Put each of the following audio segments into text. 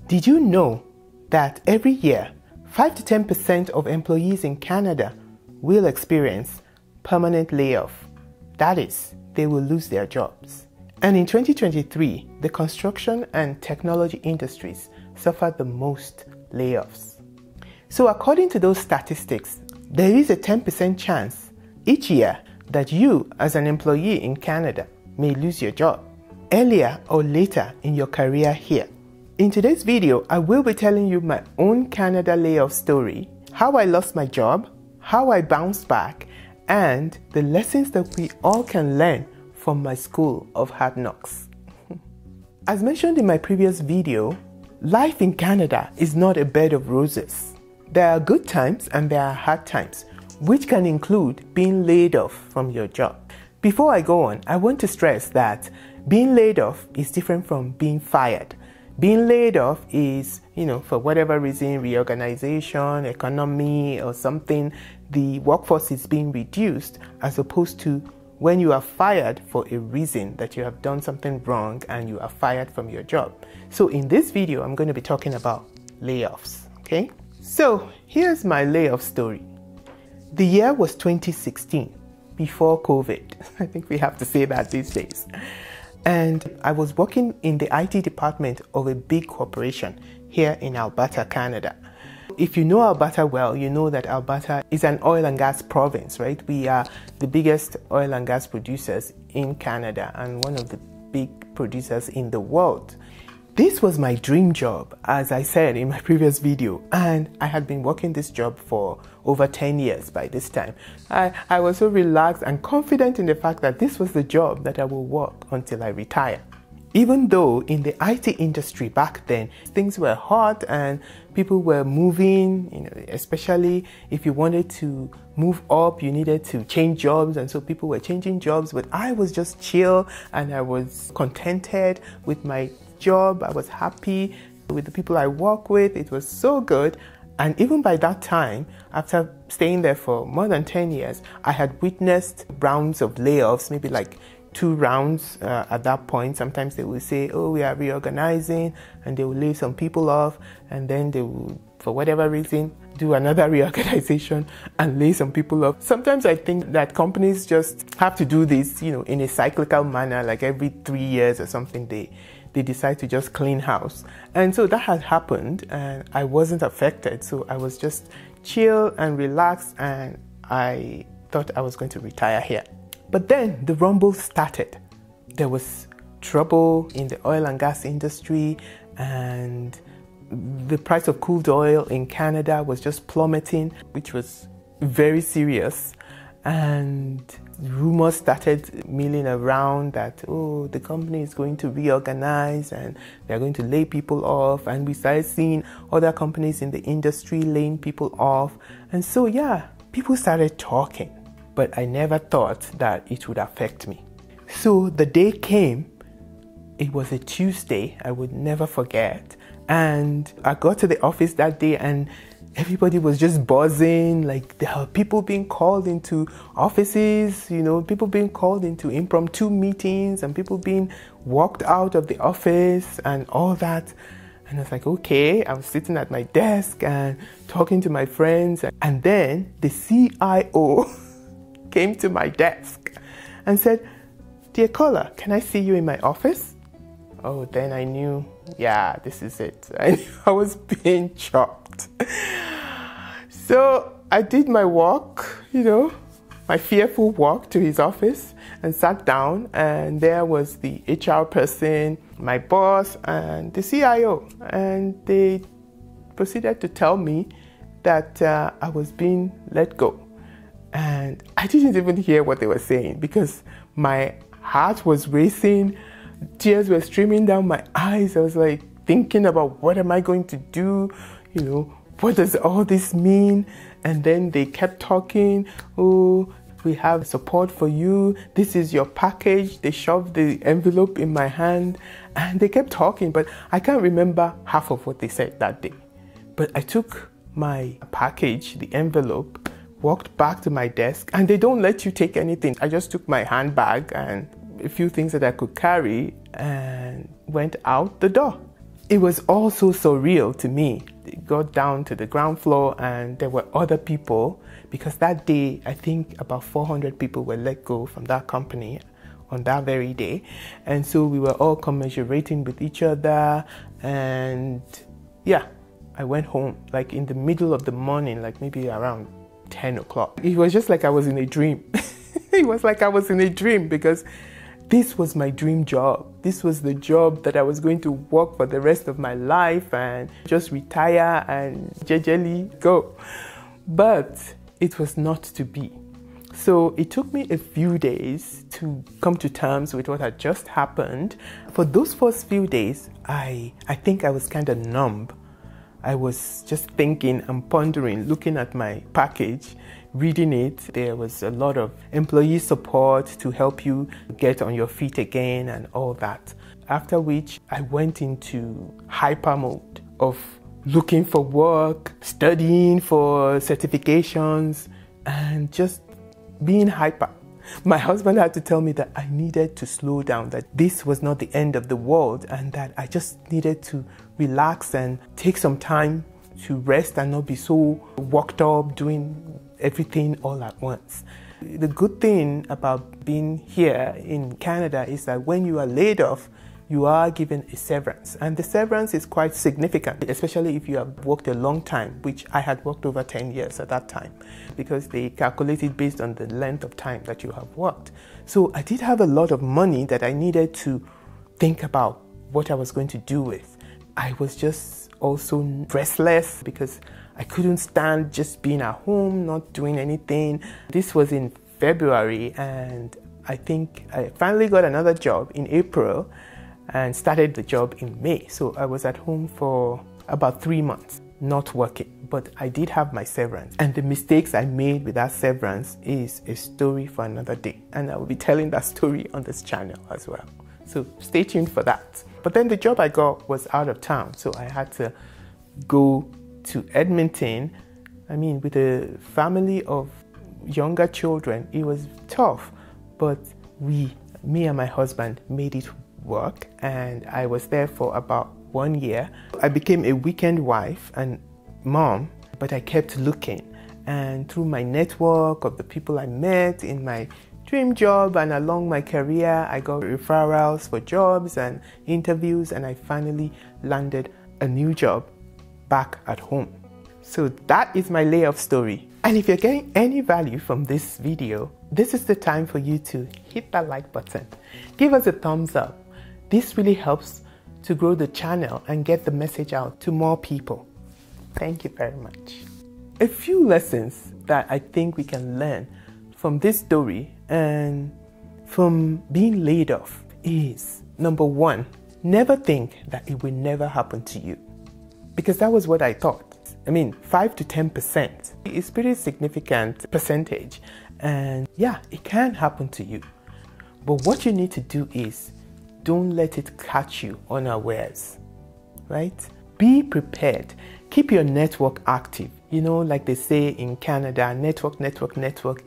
Did you know that every year 5 to 10% of employees in Canada will experience permanent layoff? That is, they will lose their jobs. And in 2023, the construction and technology industries suffered the most layoffs. So according to those statistics, there is a 10% chance each year that you as an employee in Canada may lose your job earlier or later in your career here. In today's video, I will be telling you my own Canada layoff story, how I lost my job, how I bounced back, and the lessons that we all can learn from my school of hard knocks. As mentioned in my previous video, life in Canada is not a bed of roses. There are good times and there are hard times, which can include being laid off from your job. Before I go on, I want to stress that being laid off is different from being fired. Being laid off is, for whatever reason, reorganization, economy, or something, the workforce is being reduced, as opposed to when you are fired for a reason that you have done something wrong and you are fired from your job. So in this video, I'm going to be talking about layoffs, okay? So here's my layoff story. The year was 2016, before COVID. I think we have to say that these days. And I was working in the IT department of a big corporation here in Alberta, Canada. If you know Alberta well, you know that Alberta is an oil and gas province, right? We are the biggest oil and gas producers in Canada and one of the big producers in the world. This was my dream job, as I said in my previous video, and I had been working this job for over 10 years by this time. I was so relaxed and confident in the fact that this was the job that I will work until I retire. Even though in the IT industry back then, things were hot and people were moving, especially if you wanted to move up, you needed to change jobs, and so people were changing jobs, but I was just chill and I was contented with my job. I was happy with the people I work with. It was so good. And even by that time, after staying there for more than 10 years, I had witnessed rounds of layoffs, maybe like 2 rounds at that point. Sometimes they will say, oh, we are reorganizing, and they will lay some people off, and then they will, for whatever reason, do another reorganization and lay some people off. Sometimes I think that companies just have to do this, in a cyclical manner, like every 3 years or something, they decide to just clean house. And so that had happened and I wasn't affected. So I was just chill and relaxed, and I thought I was going to retire here. But then the rumble started. There was trouble in the oil and gas industry, and the price of crude oil in Canada was just plummeting, which was very serious. And rumors started milling around that, oh, the company is going to reorganize and they're going to lay people off. And we started seeing other companies in the industry laying people off. And so, yeah, people started talking. But I never thought that it would affect me. So the day came. It was a Tuesday. I would never forget. And I got to the office that day, and everybody was just buzzing. Like, there are people being called into offices, people being called into impromptu meetings, and people being walked out of the office and all that. And I was like, okay. I was sitting at my desk and talking to my friends. And then the CIO came to my desk and said, dear caller, can I see you in my office? Oh, then I knew, yeah, this is it. I was being chopped. So I did my walk, my fearful walk to his office, and sat down, and there was the HR person, my boss, and the CIO. And they proceeded to tell me that I was being let go. And I didn't even hear what they were saying because my heart was racing. Tears were streaming down my eyes. I was like thinking about, what am I going to do? What does all this mean? And then they kept talking. Oh, we have support for you. This is your package. They shoved the envelope in my hand and they kept talking, but I can't remember half of what they said that day. But I took my package, the envelope, walked back to my desk, and they don't let you take anything. I just took my handbag and a few things that I could carry and went out the door. it was also surreal to me. It got down to the ground floor and there were other people, because that day I think about 400 people were let go from that company on that very day. And so we were all commiserating with each other, and yeah, I went home like in the middle of the morning, like maybe around 10 o'clock. It was just like I was in a dream. It was like I was in a dream, because this was my dream job. This was the job that I was going to work for the rest of my life and just retire and jejely go. But it was not to be. So it took me a few days to come to terms with what had just happened. For those first few days, I think I was kind of numb. I was just thinking and pondering, looking at my package, reading it. There was a lot of employee support to help you get on your feet again and all that. After which, I went into hyper mode of looking for work, studying for certifications, and just being hyper. My husband had to tell me that I needed to slow down, that this was not the end of the world, and that I just needed to relax and take some time to rest and not be so worked up doing everything all at once. The good thing about being here in Canada is that when you are laid off, you are given a severance, and the severance is quite significant, especially if you have worked a long time, which I had worked over 10 years at that time, because they calculate it based on the length of time that you have worked. So I did have a lot of money that I needed to think about what I was going to do with. I was just also restless because I couldn't stand just being at home, not doing anything. This was in February, and I think I finally got another job in April and started the job in May. So I was at home for about 3 months, not working, but I did have my severance. And the mistakes I made with that severance is a story for another day. And I will be telling that story on this channel as well. So stay tuned for that. But then the job I got was out of town. So I had to go to Edmonton. I mean, with a family of younger children, it was tough, but me and my husband made it work, and I was there for about 1 year. I became a weekend wife and mom, but I kept looking, and through my network of the people I met in my dream job and along my career, I got referrals for jobs and interviews, and I finally landed a new job back at home. So that is my layoff story. And if you're getting any value from this video, this is the time for you to hit that like button. Give us a thumbs up. This really helps to grow the channel and get the message out to more people. Thank you very much. A few lessons that I think we can learn from this story and from being laid off is, number one, never think that it will never happen to you. Because that was what I thought. I mean, 5 to 10% is pretty significant percentage. And yeah, it can happen to you. But what you need to do is don't let it catch you unawares, right? Be prepared. Keep your network active. You know, like they say in Canada, network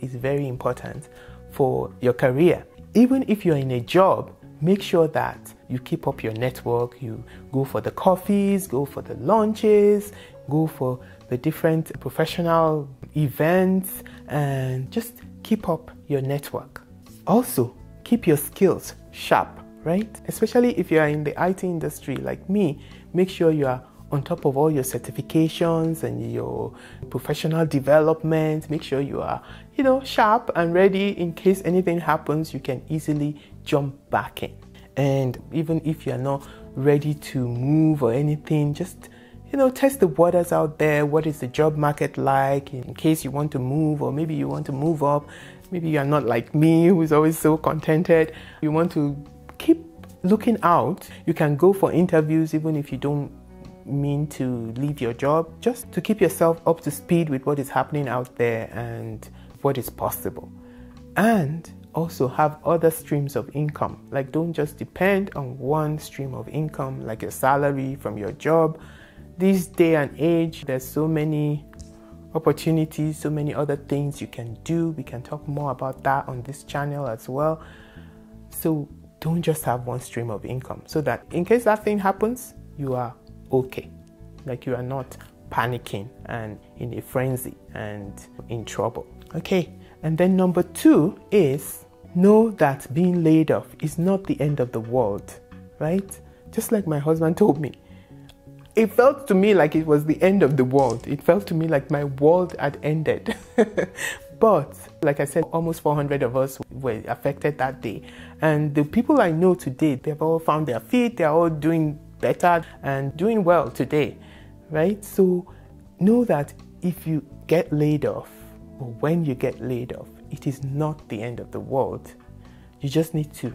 is very important for your career. Even if you're in a job, make sure that you keep up your network. You go for the coffees, go for the lunches, go for the different professional events, and just keep up your network. Also, keep your skills sharp, right? Especially if you are in the IT industry like me, make sure you are on top of all your certifications and your professional development. Make sure you are, sharp and ready in case anything happens, you can easily jump back in. And even if you're not ready to move or anything, just, test the waters out there. What is the job market like in case you want to move, or maybe you want to move up. Maybe you're not like me, who's always so contented. You want to keep looking out. You can go for interviews even if you don't mean to leave your job, just to keep yourself up to speed with what is happening out there and what is possible. And also have other streams of income. Like, don't just depend on one stream of income, like your salary from your job. This day and age, there's so many opportunities, so many other things you can do. We can talk more about that on this channel as well. So don't just have one stream of income, so that in case that thing happens, you are okay. Like you are not panicking and in a frenzy and in trouble. Okay, and then number 2 is know that being laid off is not the end of the world, right? Just like my husband told me, it felt to me like it was the end of the world. It felt to me like my world had ended. But like I said, almost 400 of us were affected that day. And the people I know today, they've all found their feet. They're all doing better and doing well today, right? So know that if you get laid off, or when you get laid off, it is not the end of the world. You just need to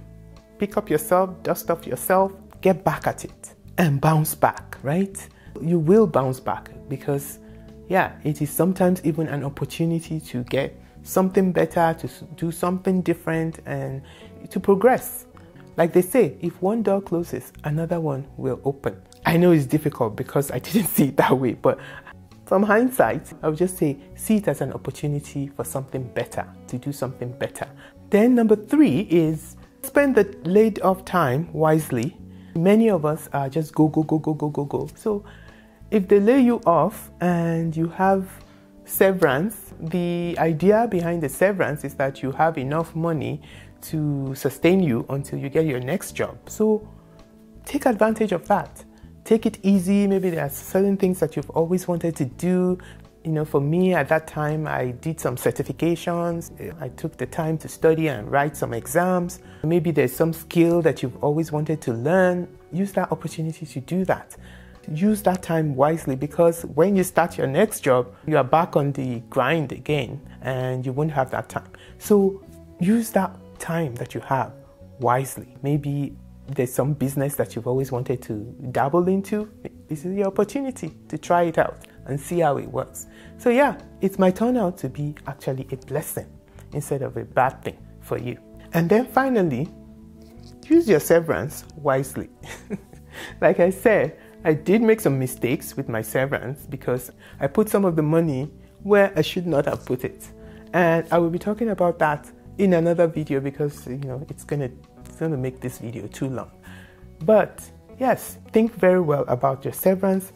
pick up yourself, dust off yourself, get back at it and bounce back, right? You will bounce back because, yeah, it is sometimes even an opportunity to get something better, to do something different and to progress. Like they say, if one door closes, another one will open. I know it's difficult because I didn't see it that way, but from hindsight, I would just say, see it as an opportunity for something better, to do something better. Then number 3 is spend the laid off time wisely. Many of us are just go. So if they lay you off and you have severance, the idea behind the severance is that you have enough money to sustain you until you get your next job. So take advantage of that. Take it easy. Maybe there are certain things that you've always wanted to do. You know, for me at that time, I did some certifications. I took the time to study and write some exams. Maybe there's some skill that you've always wanted to learn. Use that opportunity to do that. Use that time wisely, because when you start your next job, you are back on the grind again and you won't have that time. So use that time that you have wisely. Maybe there's some business that you've always wanted to dabble into. This is your opportunity to try it out and see how it works. So yeah, it might turn out to be actually a blessing instead of a bad thing for you. And then finally, use your severance wisely. Like I said, I did make some mistakes with my severance because I put some of the money where I should not have put it. And I will be talking about that in another video because, you know, it's gonna make this video too long. But yes, think very well about your severance.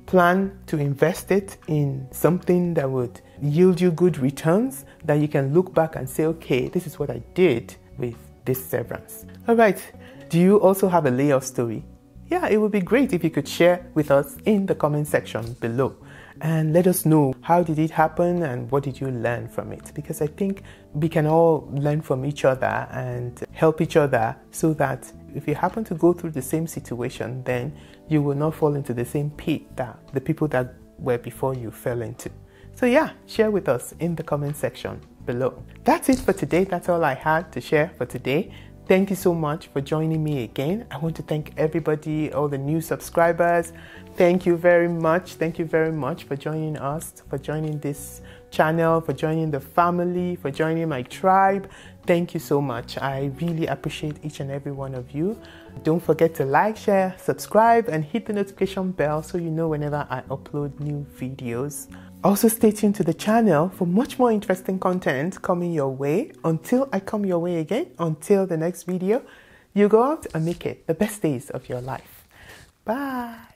Plan to invest it in something that would yield you good returns, that you can look back and say, okay, this is what I did with this severance. All right, do you also have a layoff story? Yeah, it would be great if you could share with us in the comment section below and let us know how did it happen and what did you learn from it, because I think we can all learn from each other and help each other so that if you happen to go through the same situation, then you will not fall into the same pit that the people that were before you fell into. So yeah, share with us in the comment section below. That's it for today. That's all I had to share for today. Thank you so much for joining me again. I want to thank everybody, all the new subscribers. Thank you very much. Thank you very much for joining us, for joining this channel, for joining the family, for joining my tribe. Thank you so much. I really appreciate each and every one of you. Don't forget to like, share, subscribe, and hit the notification bell so you know whenever I upload new videos. Also stay tuned to the channel for much more interesting content coming your way. Until I come your way again, until the next video, you go out and make it the best days of your life. Bye.